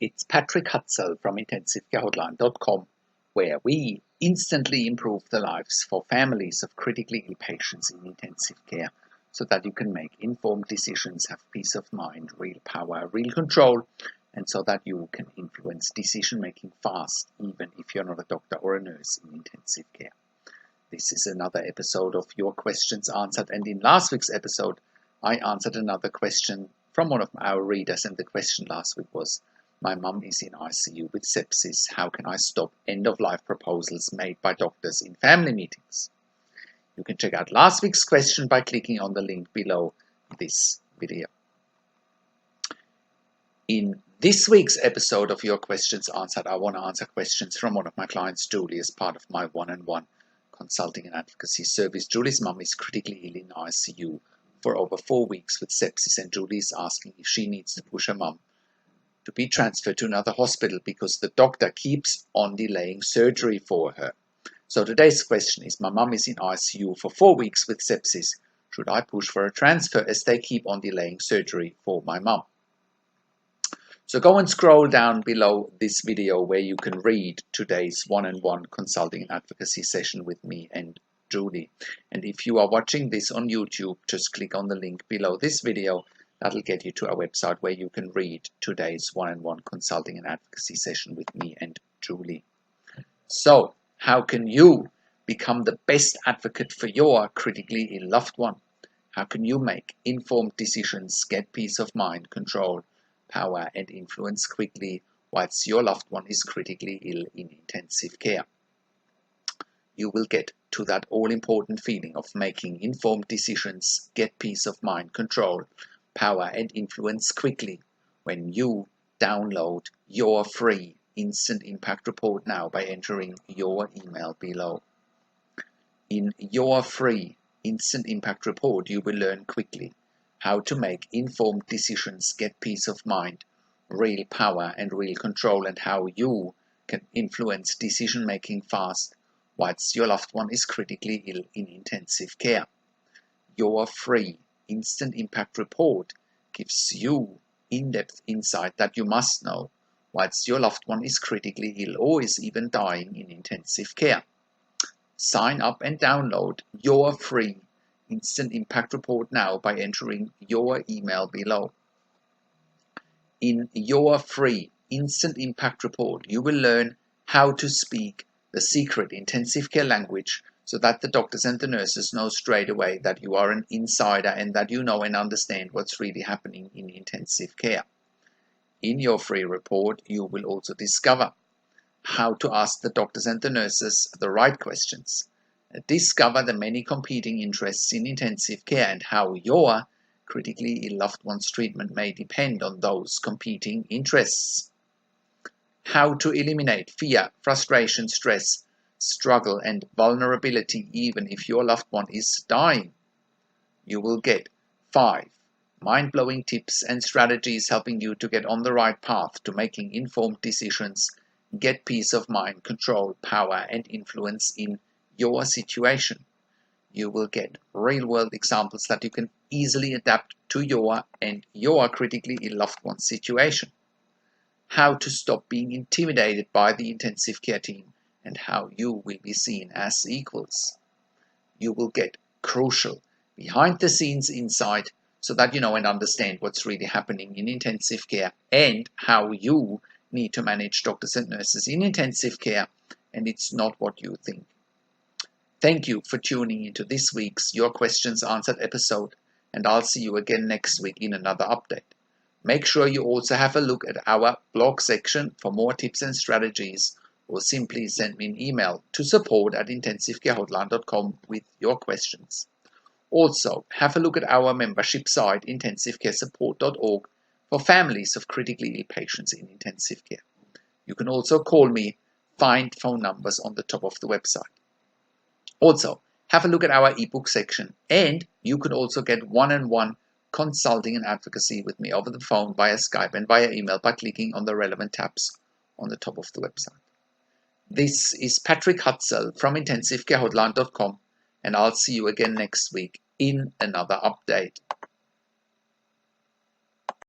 It's Patrick Hutzel from IntensiveCareHotline.com, where we instantly improve the lives for families of critically ill patients in intensive care so that you can make informed decisions, have peace of mind, real power, real control, and so that you can influence decision making fast, even if you're not a doctor or a nurse in intensive care. This is another episode of Your Questions Answered, and in last week's episode, I answered another question from one of our readers, and the question last week was, my mum is in ICU with sepsis. How can I stop end-of-life proposals made by doctors in family meetings? You can check out last week's question by clicking on the link below this video. In this week's episode of Your Questions Answered, I want to answer questions from one of my clients, Julie, as part of my one-on-one consulting and advocacy service. Julie's mum is critically ill in ICU for over 4 weeks with sepsis, and Julie is asking if she needs to push her mum to be transferred to another hospital because the doctor keeps on delaying surgery for her. So today's question is, my mum is in ICU for 4 weeks with sepsis. Should I push for a transfer as they keep on delaying surgery for my mum? So go and scroll down below this video where you can read today's one-on-one consulting and advocacy session with me and Julie. And if you are watching this on YouTube, just click on the link below this video. That'll get you to our website where you can read today's one-on-one consulting and advocacy session with me and Julie. So, how can you become the best advocate for your critically ill loved one? How can you make informed decisions, get peace of mind, control, power, and influence quickly whilst your loved one is critically ill in intensive care? You will get to that all-important feeling of making informed decisions, get peace of mind, control, power, and influence quickly when you download your free instant impact report now by entering your email below. In your free instant impact report, you will learn quickly how to make informed decisions, get peace of mind, real power, and real control, and how you can influence decision making fast whilst your loved one is critically ill in intensive care. Your free instant impact report gives you in-depth insight that you must know whilst your loved one is critically ill or is even dying in intensive care. Sign up and download your free instant impact report now by entering your email below. In your free instant impact report, you will learn how to speak the secret intensive care language so that the doctors and the nurses know straight away that you are an insider and that you know and understand what's really happening in intensive care. In your free report, you will also discover how to ask the doctors and the nurses the right questions, discover the many competing interests in intensive care and how your critically ill loved one's treatment may depend on those competing interests, how to eliminate fear, frustration, stress, struggle, and vulnerability even if your loved one is dying. You will get 5 mind-blowing tips and strategies helping you to get on the right path to making informed decisions, get peace of mind, control, power, and influence in your situation. You will get real-world examples that you can easily adapt to your and your critically ill loved one's situation, how to stop being intimidated by the intensive care team, and how you will be seen as equals. You will get crucial behind-the-scenes insight so that you know and understand what's really happening in intensive care and how you need to manage doctors and nurses in intensive care, and it's not what you think. Thank you for tuning into this week's Your Questions Answered episode, and I'll see you again next week in another update. Make sure you also have a look at our blog section for more tips and strategies, or simply send me an email to support@intensivecarehotline.com with your questions. Also, have a look at our membership site, intensivecaresupport.org, for families of critically ill patients in intensive care. You can also call me, find phone numbers on the top of the website. Also, have a look at our ebook section, and you can also get one-on-one consulting and advocacy with me over the phone, via Skype, and via email by clicking on the relevant tabs on the top of the website. This is Patrick Hutzel from IntensiveCareHotline.com, and I'll see you again next week in another update.